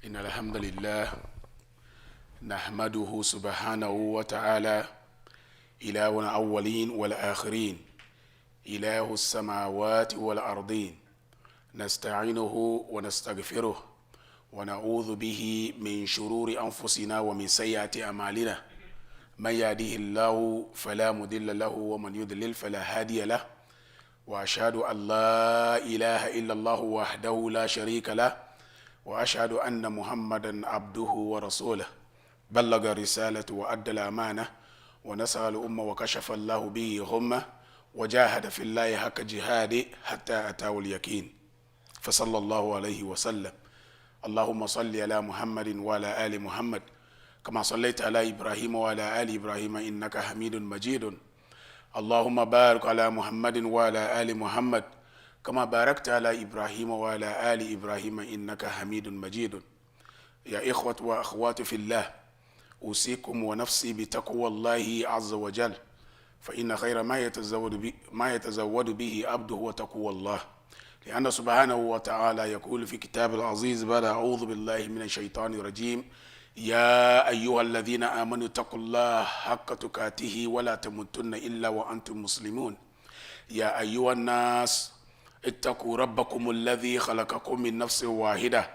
إن الحمد لله نحمده سبحانه وتعالى إله الأولين والآخرين إله السماوات والأرضين نستعينه ونستغفره ونعوذ به من شرور أنفسنا ومن سيئات أعمالنا من يهده الله فلا مضل له ومن يضلل فلا هادي له وأشهد أن لا إله إلا الله وحده لا شريك له وأشهد أن محمدا عبده ورسوله بلغ الرسالة وأدى الأمانة ونصح الأمة وكشف الله به غمة وجاهد في الله حق جهاده حتى أتاه اليقين فصلى الله عليه وسلم. اللهم صل على محمد وعلى آل محمد كما صليت على إبراهيم وعلى آل إبراهيم إنك حميد مجيد. اللهم بارك على محمد وعلى آل محمد كما باركت على إبراهيم وعلى آل إبراهيم إنك حميد مجيد. يا إخوة وأخوات في الله، أوصيكم ونفسي بتقوى الله عز وجل، فإن خير ما يتزود به عبده وتقوى الله، لأن سبحانه وتعالى يقول في كتاب العزيز بعد أعوذ بالله من الشيطان الرجيم: يا أيها الذين آمنوا اتقوا الله حق تقاته ولا تموتن إلا وأنتم مسلمون. يا أيها الناس اتقوا ربكم الذي خلقكم من نفس واحدة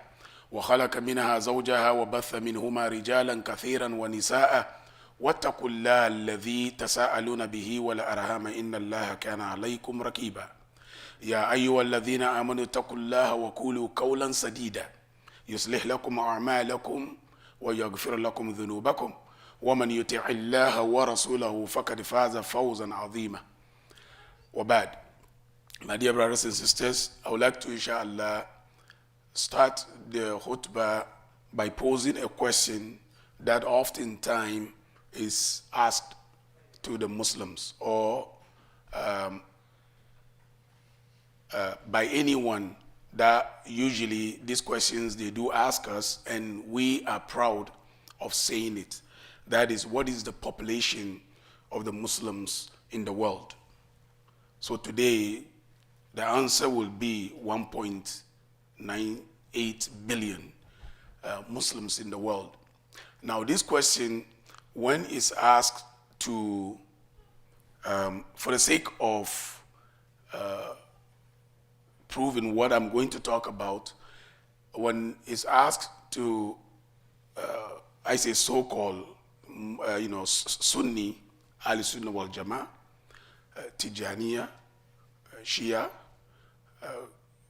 وخلق منها زوجها وبث منهما رجالا كثيرا ونساء واتقوا الله الذي تساءلون به والأرحام إن الله كان عليكم رقيبا. يا أيها الذين آمنوا اتقوا الله وقولوا قولا سديدا يصلح لكم أعمالكم ويغفر لكم ذنوبكم ومن يطع الله ورسوله فقد فاز فوزا عظيما. وبعد, my dear brothers and sisters, I would like to inshallah start the khutbah by posing a question that oftentimes is asked to the Muslims or by anyone, that usually these questions they do ask us and we are proud of saying it. That is, what is the population of the Muslims in the world? So today the answer will be 1.98 billion Muslims in the world. Now this question, when it's asked to, for the sake of proving what I'm going to talk about, when it's asked to, I say so-called, Sunni, Al-Sunnah wal Jama'ah, Tijaniya, Shia,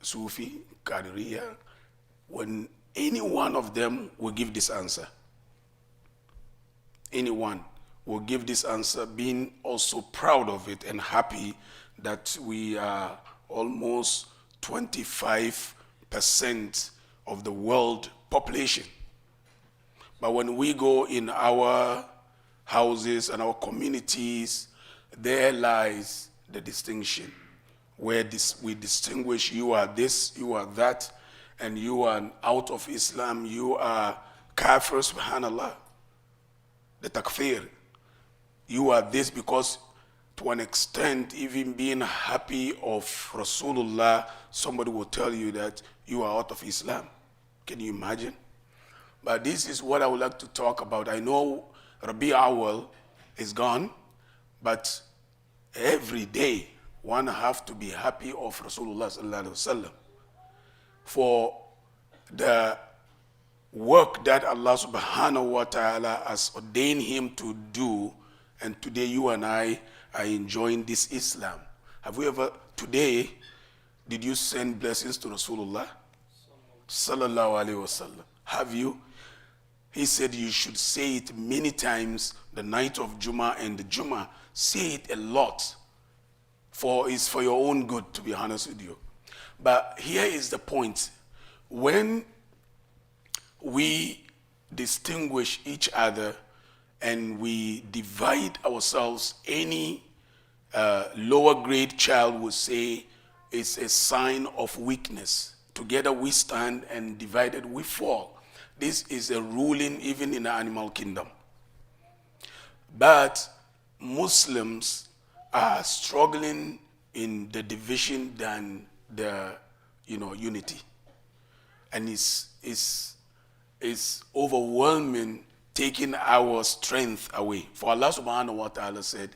Sufi, Qadiriya, when any one of them will give this answer, anyone will give this answer, being also proud of it and happy that we are almost 25% of the world population. But when we go in our houses and our communities, there lies the distinction, where we distinguish: you are this, you are that, and you are out of Islam, you are kafir, subhanallah, the takfir. You are this because, to an extent, even being happy of Rasulullah, somebody will tell you that you are out of Islam. Can you imagine? But this is what I would like to talk about. I know Rabi Awal is gone, but every day one have to be happy of Rasulullah sallallahu alaihi wasallam for the work that Allah subhanahu wa ta'ala has ordained him to do. And today you and I are enjoying this Islam. Have we ever, today, did you send blessings to Rasulullah sallallahu alaihi wasallam? Have you? He said you should say it many times, the night of Jummah and the Jummah. Say it a lot, for it's for your own good, to be honest with you. But here is the point: when we distinguish each other and we divide ourselves, any lower grade child would say it's a sign of weakness. Together we stand, and divided we fall. This is a ruling even in the animal kingdom. But Muslims are struggling in the division than the unity. And it's is overwhelming, taking our strength away. For Allah subhanahu wa ta'ala said,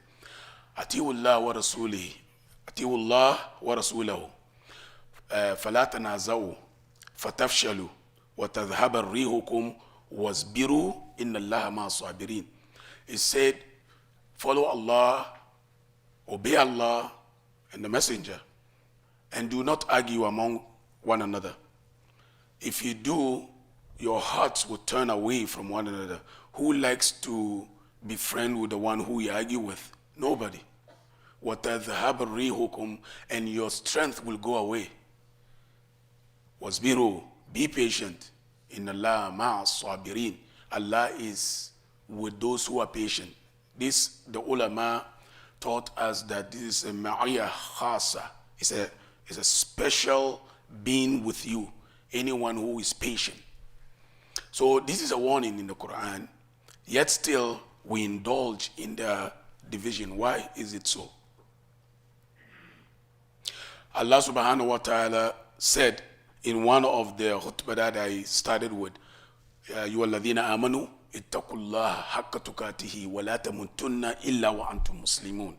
Atiullah wa rasulihi, Atiullah wa rasulahu, فلا تنازعوا فتفشلوا وتذهب ريحكم واصبروا إن الله مع الصابرين. He said, follow Allah, obey Allah and the messenger, and do not argue among one another. If you do, your hearts will turn away from one another. Who likes to be friend with the one who you argue with? Nobody. وَتَذْهَبَ رِيحُكُمْ, and your strength will go away. وَاصْبِرُوا, be patient. إِنَّ اللَّهَ مَعَ الصَّابِرِينَ, Allah is with those who are patient. This, the ulama taught us that this is a ma'iyah khasa. It's a special being with you, anyone who is patient. So this is a warning in the Quran, yet still we indulge in the division. Why is it so? Allah subhanahu wa ta'ala said in one of the khutbah that I started with, Ya ayyuhalladhina amanu ittaqullaha haqqa tuqatihi wa la tamutunna illa wa antum muslimun.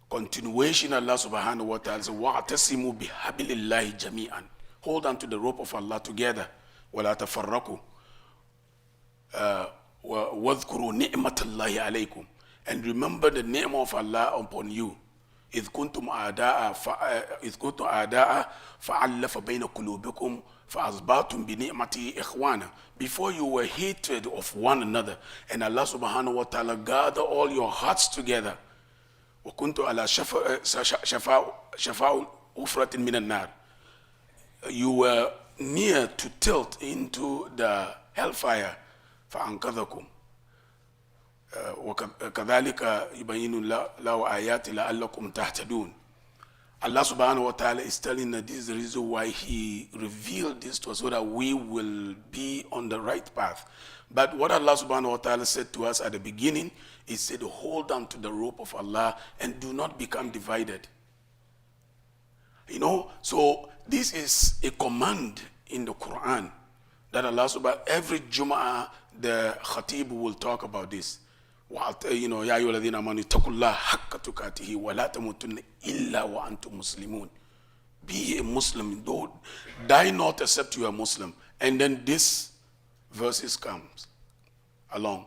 Continuation, Allah subhanahu wa ta'ala says, wa'tasimu bihablillahi jami'an. Hold on to the rope of Allah together. Wa la tafarraqu. Wadhkuru ni'matallahi alaykum. And remember the name of Allah upon you. إذ كنتم أعداء فألف بين قلوبكم فأصبحتم بنعمته إخوانا. Before you were hatred of one another, and Allah subhanahu wa ta'ala gather all your hearts together. وكنت على شفاء حفرة من النار. You were near to tilt into the hellfire. فأنقذكم. وكذلك يبين الله آيات لعلكم تهتدون. Allah subhanahu wa ta'ala is telling that this is the reason why He revealed this to us, so that we will be on the right path. But what Allah subhanahu wa ta'ala said to us at the beginning, He said, hold on to the rope of Allah and do not become divided. You know, so this is a command in the Quran that Allah subhanahu, every Jum'ah the Khatib will talk about this. You know, Ya ayyuhalladhina amanu ittaqullaha haqqa tuqatihi wa la tamutunna illa wa antum muslimun. Be a Muslim, don't die not except you are Muslim. And then this verses comes along.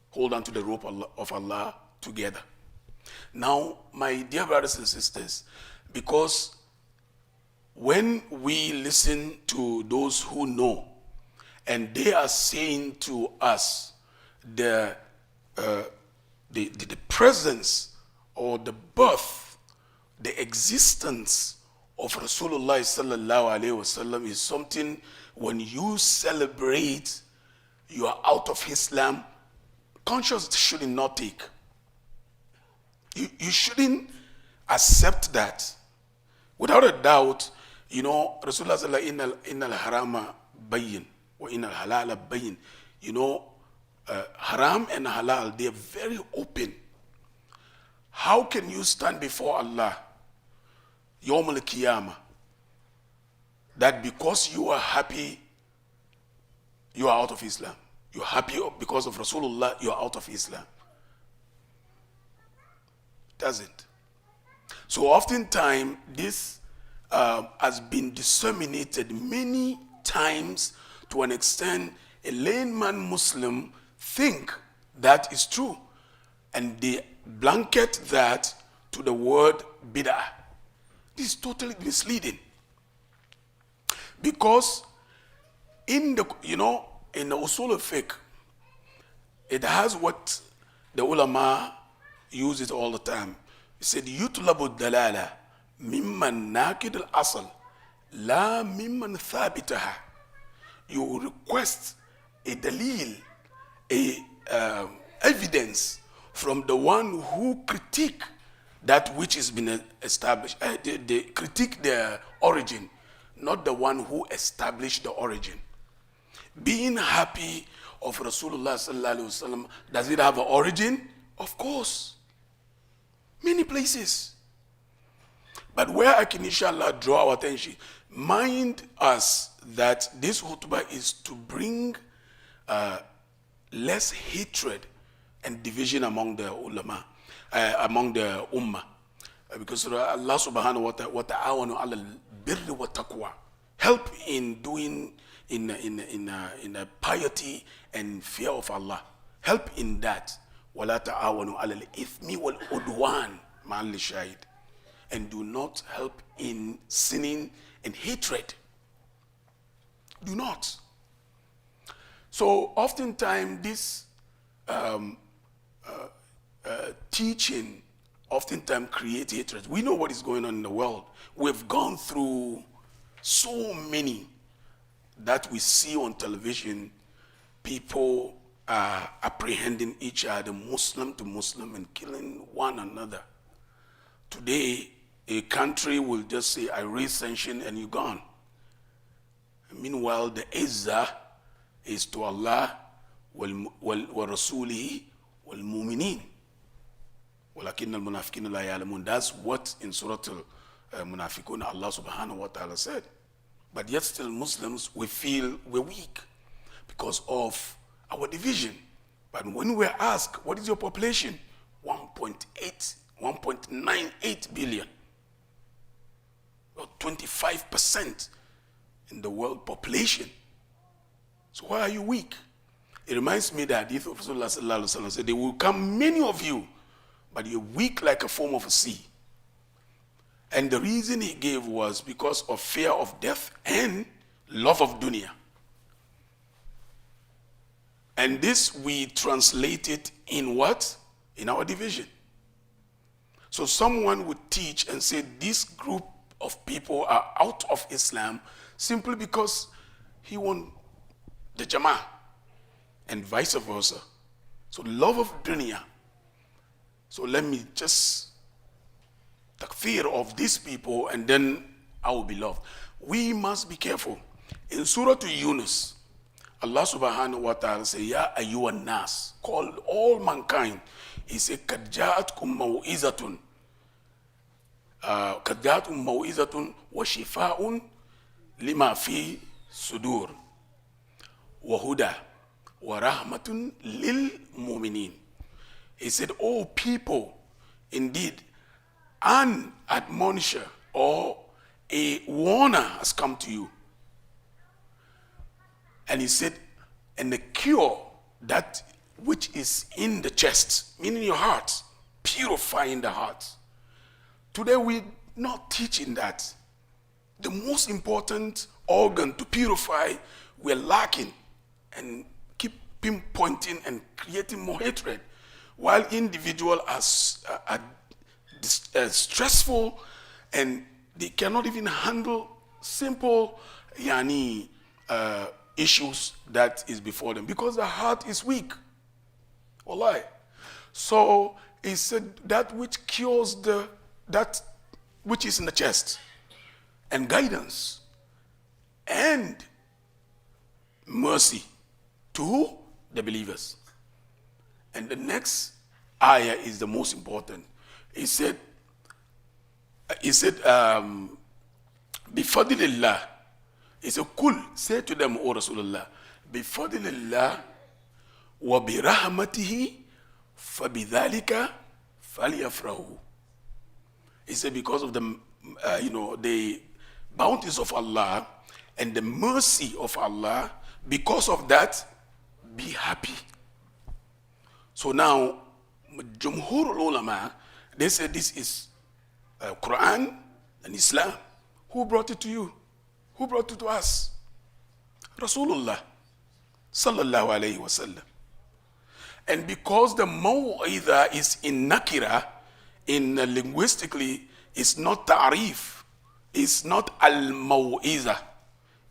Hold on to the rope of Allah together. Now, my dear brothers and sisters, because when we listen to those who know, and they are saying to us the presence or the birth, the existence of Rasulullah sallallahu alaihi wasallam is something, when you celebrate, you are out of Islam, conscience should not take. You shouldn't accept that. Without a doubt, you know, Rasulullah sallallahu innal harama bayyin wa innal halala bayyin. You know, haram and halal, they are very open. How can you stand before Allah, Yawm al-Qiyamah, that because you are happy, you are out of Islam? You're happy because of Rasulullah, you're out of Islam. Doesn't. So oftentimes, this has been disseminated many times to an extent a layman Muslim think that is true, and they blanket that to the word bid'ah. This is totally misleading, because in the, you know, in the usul of fiqh, it has what the ulama use it all the time. It said yutlabu dalala mimman nakid al asl la mimman thabitaha. You request a dalil, a evidence from the one who critique that which has been established. They critique the origin, not the one who established the origin. Being happy of Rasulullah sallallahu alaihi wasallam, does it have an origin? Of course, many places. But where I can inshallah draw our attention, mind us that this khutbah is to bring less hatred and division among the ulama, among the ummah. Because Allah subhanahu wa ta'ala al-birri wa taqwa, help in doing in a piety and fear of Allah. Help in that. وَلَا تَعَاوَنُوا عَلَى الْإِثْمِ وَالْعُدْوَانِ مَعَ الشَّهِيدِ. And do not help in sinning and hatred. Do not. So oftentimes this teaching oftentimes creates hatred. We know what is going on in the world. We've gone through so many that we see on television. People are apprehending each other, Muslim to Muslim, and killing one another. Today, a country will just say, I raise sanction and you're gone. Meanwhile, the izzah is to Allah, wa rasulihi, wal mu'minin. وَلَكِنَّ الْمُنَافِقِينَ لَا يَعْلَمُونَ. That's what in Surah Al-Munafiqun Allah subhanahu wa ta'ala said. But yet still Muslims, we feel we're weak because of our division. But when we're asked, what is your population? 1.98 billion. Well, 25% in the world population. So why are you weak? It reminds me that the hadith of Rasulullah sallallahu alaihi wasallam said, there will come many of you, but you're weak like a foam of a sea. And the reason he gave was because of fear of death and love of dunya. And this we translate it in what? In our division. So someone would teach and say this group of people are out of Islam simply because he won the Jama'ah and vice versa. So love of dunya. So let me just takfir of these people and then I will be loved. We must be careful. In Surah to Yunus, Allah subhanahu wa ta'ala says, Ya ayyuhan nas, call all mankind. He said, Kad ja'atkum maw'izatun. Kad ja'atkum maw'izatun wa shifa'un lima fi sudur. Wa huda wa rahmatun lil mu'minin. He said, oh people, indeed, an admonisher or a warner has come to you. And he said, and the cure, that which is in the chest, meaning your heart, purifying the heart. Today we're not teaching that. The most important organ to purify, we're lacking and keep pinpointing and creating more hatred. While individuals are stressful and they cannot even handle simple issues that is before them because the heart is weak. Wallahi. So he said that which cures that which is in the chest, and guidance and mercy to the believers. And the next ayah is the most important. He said, Bifadlillah. He said, Kul, say to them, O Rasulullah, Bifadlillah wa birahmatihi fabidhalika falyafrahu. He said, because of the bounties of Allah and the mercy of Allah, because of that, be happy. So now, Jumhur ulama, they said this is Quran and Islam. Who brought it to you? Who brought it to us? Rasulullah sallallahu alayhi wasallam. And because the maw'idah is in nakira, in linguistically, it's not ta'rif, it's not al-maw'idah,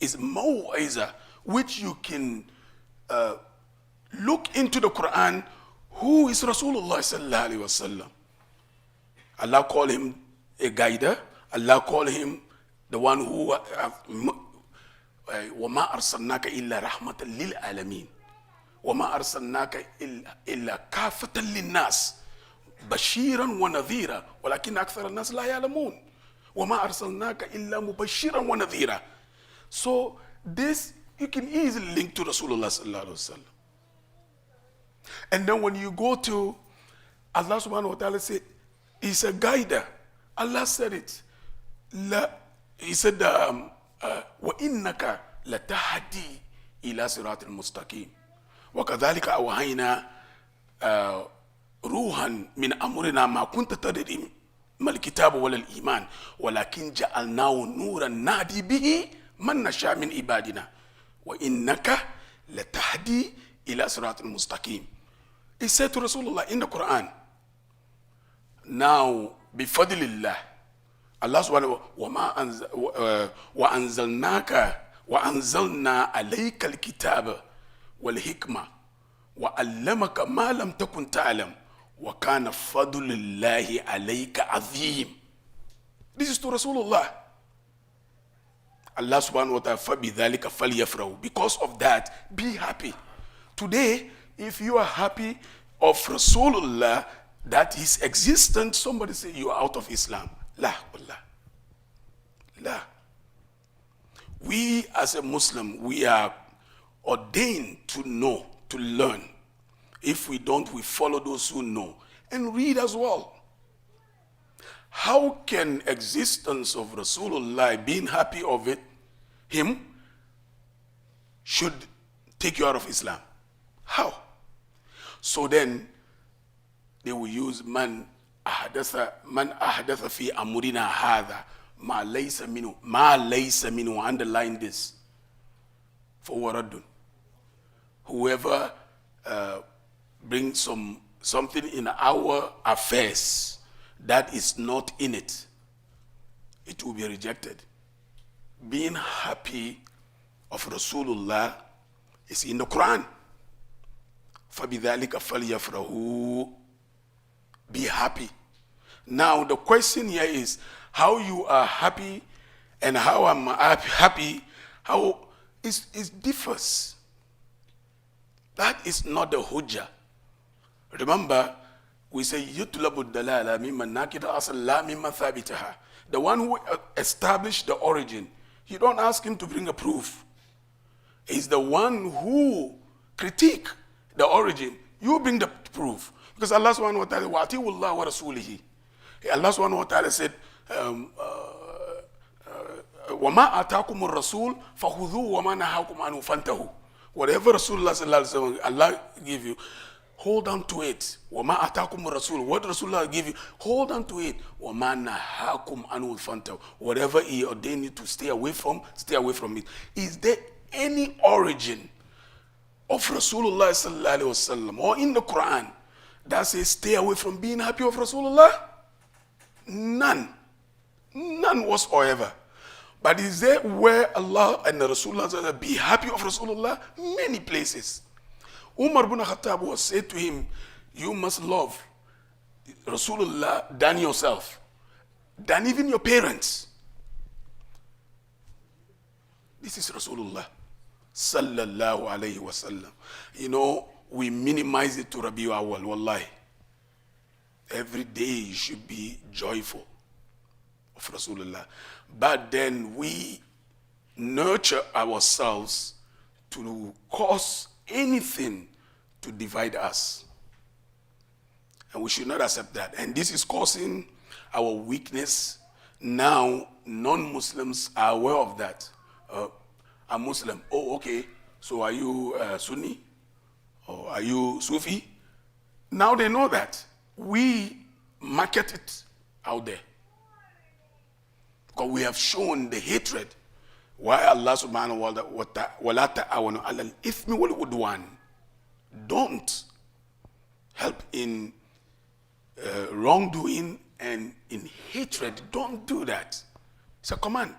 it's maw'idah, which you can look into the Quran. Who is Rasulullah sallallahu alayhi wasallam? Allah called him a guider. Allah called him the one who وَمَا أَرْسَلْنَاكَ إِلَّا رَحْمَةً لِلْعَالَمِينَ وَمَا أَرْسَلْنَاكَ إِلَّا كَافَةً لِلنَّاسِ بَشِيرًا وَنَذِيرًا وَلَكِنَّ أَكْثَرَ النَّاسِ لَا يَعْلَمُونَ وَمَا أَرْسَلْنَاكَ إِلَّا مُبَشِّرًا وَنَذِيرًا. So this you can easily link to Rasulullah sallallahu alaihi wasallam. And then when you go to Allah subhanahu wa ta'ala said, He's a guider. Allah said it. He said, وَإِنَّكَ لَتَهْدِي إِلَى صِرَاطٍ الْمُسْتَقِيمِ وَكَذَلِكَ أَوْحَيْنَا روحا من أمرنا ما كنت تدري ما الكتاب ولا الإيمان ولكن جعلناه نورا نهدي به من نشاء من عبادنا وإنك لتهدي إلى صراط مستقيم. He said to Rasulullah in the Quran, now بفضل الله Allah subhanahu وأنزلنا عليك الكتاب والحكمة وعلمك ما لم تكن تعلم وَكَانَ فَضْلُ اللَّهِ عَلَيْكَ عَظِيمٌ. This is to Rasulullah. Allah subhanahu wa ta'ala, فَبِذَلِكَ فَلْيَفْرَحُوا. Because of that, be happy. Today, if you are happy of Rasulullah, that his existence, somebody say you are out of Islam. La, wallah. La. We as a Muslim, we are ordained to know, to learn. If we don't, we follow those who know and read as well. How can existence of Rasulullah, being happy of it, him, should take you out of Islam? How? So then they will use man ahdatha fi amrina hadha ma laysa minhu, underline this for waradun. Whoever bring something in our affairs that is not in it, it will be rejected. Being happy of Rasulullah is in the Quran. فَبِذَلِكَ فَلْيَفْرَحُوا. Be happy. Now the question here is how you are happy and how I'm happy, how it differs. That is not the hujjah. Remember, we say يُطْلَبُ الدَّلَالَ مِمَّنْ نَاكِدَ أَصْلَ لَا مِمَّنْ ثَابِتَهَا. The one who established the origin, you don't ask him to bring a proof. He's the one who critique the origin. You bring the proof. Because Allah subhanahu wa ta'ala, وَأَطِيعُوا اللَّهَ وَرَسُولِهِ. Allah subhanahu wa ta'ala said, وَمَا أَتَاكُمُ الرَّسُولُ فَخُذُوهُ وَمَا نَهَاكُمْ عَنْهُ فَانْتَهُوا. Whatever Rasulullah sallallahu alaihi wasallam, Allah give you, hold on to it. وَمَا أَتَاكُمُ الرَّسُولُ. What Rasulullah give you, hold on to it. وَمَا نَهَاكُمْ عَنْهُ فَانْتَهُوا. Whatever he ordained you to stay away from it. Is there any origin of Rasulullah sallallahu alaihi wasallam or in the Quran that says stay away from being happy of Rasulullah? None whatsoever. But is there where Allah and the Rasulullah said be happy of Rasulullah? Many places. Umar ibn Khattab was said to him, you must love Rasulullah than yourself, than even your parents. This is Rasulullah sallallahu alayhi wasallam. You know, we minimize it to Rabiul Awwal, wallahi. Every day you should be joyful of Rasulullah. But then we nurture ourselves to cause anything to divide us. And we should not accept that. And this is causing our weakness. Now, non-Muslims are aware of that. I'm Muslim. Oh, okay. So are you Sunni? Or are you Sufi? Now they know that. We market it out there. Because we have shown the hatred. Why Allah subhanahu wa ta'ala ala al-ithmi wal udwan. Don't help in wrongdoing and in hatred. Don't do that. It's a command.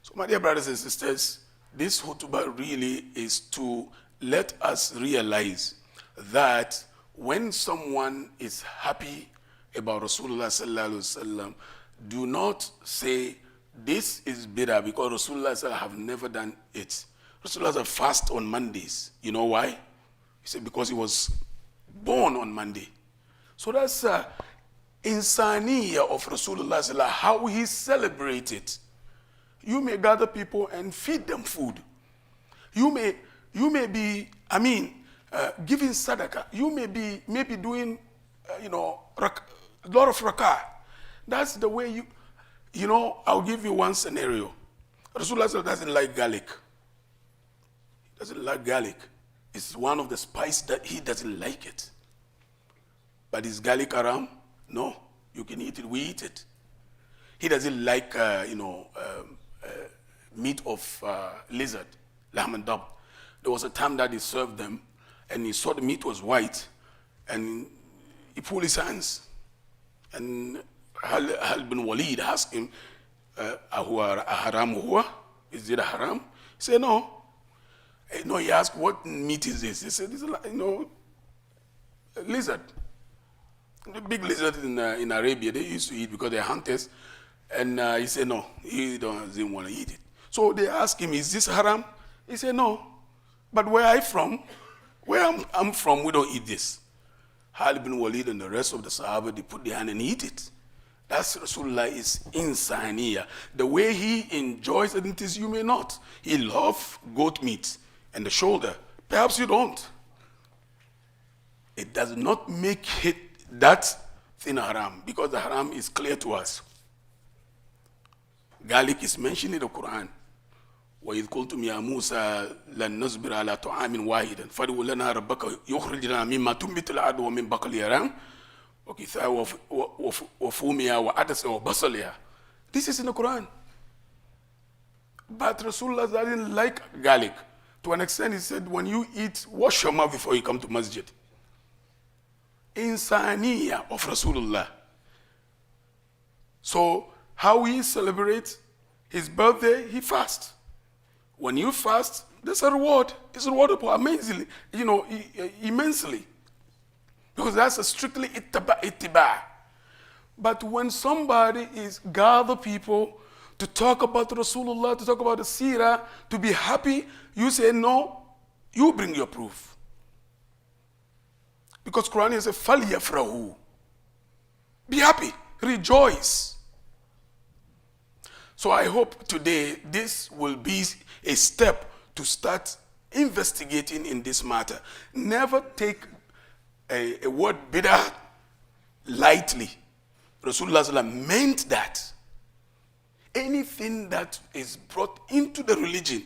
So my dear brothers and sisters, this khutbah really is to let us realize that when someone is happy about Rasulullah sallallahu alaihi wasallam, do not say this is bidah because Rasulullah have never done it. Rasulullah fast on Mondays. You know why? He said because he was born on Monday. So that's insaniya of Rasulullah, how he celebrated. You may gather people and feed them food. You may be, giving sadaqah. You may be maybe doing, a lot of rakah. That's the way I'll give you one scenario. Rasulullah doesn't like garlic. He doesn't like garlic. It's one of the spices that he doesn't like it. But is garlic haram? No. You can eat it. We eat it. He doesn't like, meat of lizard, lahm and dab. There was a time that he served them, and he saw the meat was white, and he pulled his hands. And Hal bin Walid asked him, "Ahuwa haram huwa? Is it a haram?" He said, "No." No, he asked, "What meat is this?" He said, "This is a lizard." The big lizard in Arabia, they used to eat because they're hunters. And he said, no, he doesn't want to eat it. So they asked him, "Is this haram?" He said, "No. But where I'm from, we don't eat this." Khalid bin Walid and the rest of the Sahaba, they put their hand and eat it. That's Rasulullah is insaniya. The way he enjoys certain things, you may not. He loves goat meat and the shoulder. Perhaps you don't. It does not make it that thing haram, because the haram is clear to us. Garlic is mentioned in the Quran. وَإِذْ قُلْتُمْ يَا مُوسَى لَن نَصْبِرَ عَلَى طَعَامٍ وَاحِدٍ فَادْعُ لَنَا رَبَّكَ يُخْرِجْ لَنَا مِمَّا تُنبِتُ الْأَرْضُ وَمِنْ بَقْلِهَا وَقِثَّائِهَا وَفُومِهَا وَعَدَسِهَا وَبَصَلِهَا. This is in the Quran. But Rasulullah didn't like garlic. To an extent, he said, when you eat, wash your mouth before you come to Masjid. Insaniya of Rasulullah. So, how we celebrate his birthday, he fasts. When you fast, there's a reward. It's rewardable amazingly, immensely. Because that's a strictly ittiba. But when somebody is gather people to talk about Rasulullah, to talk about the seerah, to be happy, you say no, you bring your proof. Because Quran is a falyafrahu. Be happy, rejoice. So I hope today this will be a step to start investigating in this matter. Never take a word bid'ah lightly. Rasulullah meant that. Anything that is brought into the religion,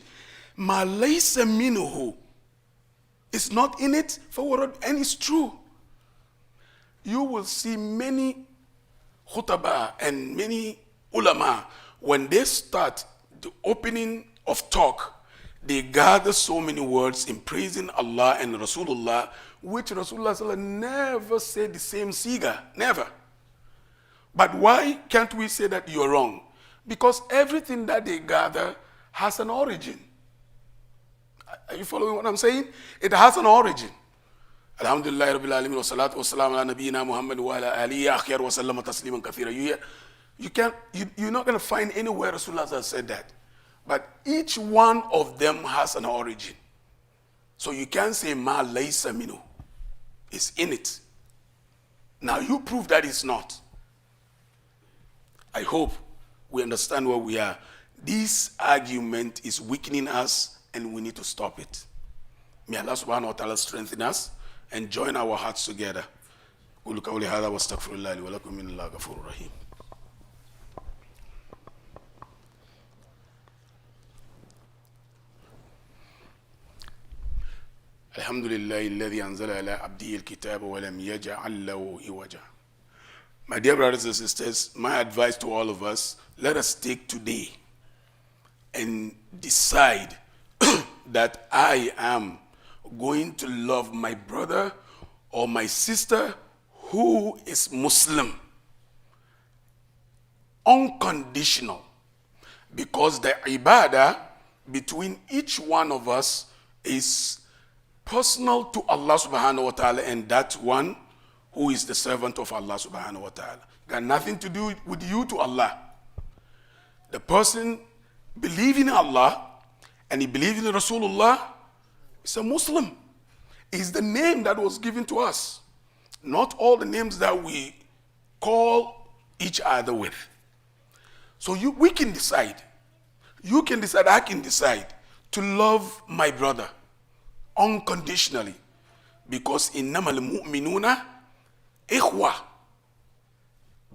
ma laysa minhu, is not in it, and it's true. You will see many khutbah and many ulama, when they start the opening of talk, they gather so many words in praising Allah and Rasulullah, which Rasulullah never said the same siga, never. But why can't we say that you're wrong? Because everything that they gather has an origin. Are you following what I'm saying? It has an origin. Alhamdulillah Rabbil Alamin wa salatu wa salam ala nabiyyina Muhammad wa ala alihi akhyar wa sallama tasliman kathira. You're not going to find anywhere Rasulullah has said that. But each one of them has an origin. So you can't say ma laysa minu. It's in it. Now you prove that it's not. I hope we understand where we are. This argument is weakening us, and we need to stop it. May Allah subhanahu wa ta'ala strengthen us and join our hearts together. قولوا قولي هذا واستغفر الله لي ولكم من الله غفور رحيم. الحمد لله الذي أنزل على عبده الكتاب ولم يجعل له عوجا. My dear brothers and sisters, my advice to all of us, let us take today and decide that I am going to love my brother or my sister who is Muslim. Unconditional. Because the ibadah between each one of us is personal to Allah subhanahu wa ta'ala and that one who is the servant of Allah subhanahu wa ta'ala. Got nothing to do with you to Allah. The person believing in Allah and he believes in Rasulullah is a Muslim. Is the name that was given to us. Not all the names that we call each other with. So we can decide. You can decide, I can decide to love my brother unconditionally, because innamal mu'minuna ikhwa.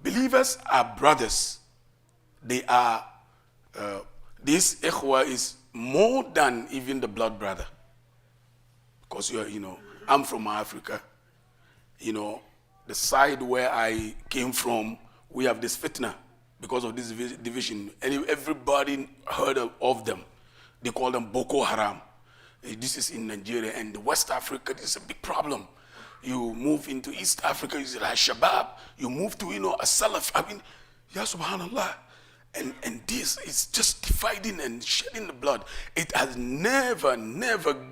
Believers are brothers. They are, this ikhwa is more than even the blood brother. Because I'm from Africa. The side where I came from, we have this fitna because of this division. And everybody heard of them. They call them Boko Haram. This is in Nigeria, and West Africa, this is a big problem. You move into East Africa, it's like Shabab. You move to, a Salaf. I mean, ya subhanallah. And this is just dividing and shedding the blood. It has never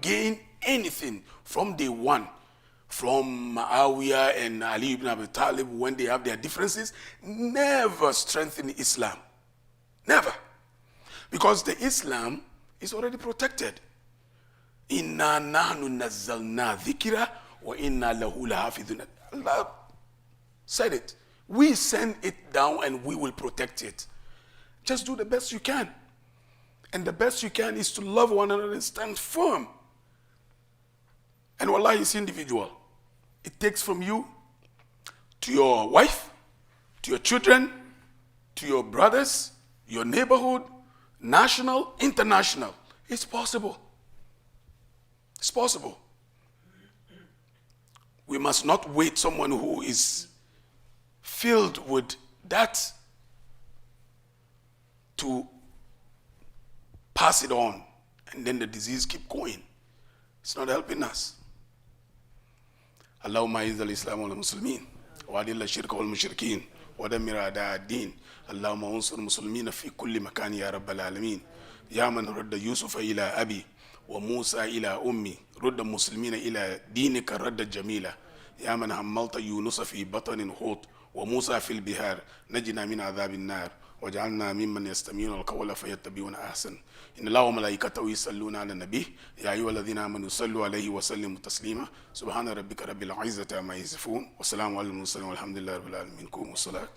gained anything from day one. From Muawiyah and Ali ibn Abi Talib, when they have their differences, never strengthen Islam. Never. Because the Islam is already protected. Inna nahnu nazzalna dhikra wa inna lahu lahafidhun. Allah said it. We send it down and we will protect it. Just do the best you can. And the best you can is to love one another and stand firm. And wallahi, it's individual. It takes from you to your wife, to your children, to your brothers, your neighborhood, national, international. It's possible. It's possible. We must not wait someone who is filled with that to pass it on, and then the disease keep going. It's not helping us. اللهم اعز الاسلام والمسلمين واذل الشرك والمشركين ودمر اعداء الدين اللهم انصر المسلمين في كل مكان يا رب العالمين يا من رد يوسف الى ابي وموسى الى امي رد المسلمين الى دينك ردا جميلا يا من حملت يونس في بطن حوت وموسى في البحار نجنا من عذاب النار وجعلنا ممن يستمعون القول فيتبعون احسن إن الله وملائكته يصلون على النبي يا أيها الذين آمنوا صلوا عليه وسلموا تسليما سبحان ربك رب العزة عما يصفون وسلام على المرسلين والحمد لله رب العالمين. قوموا الصلاة.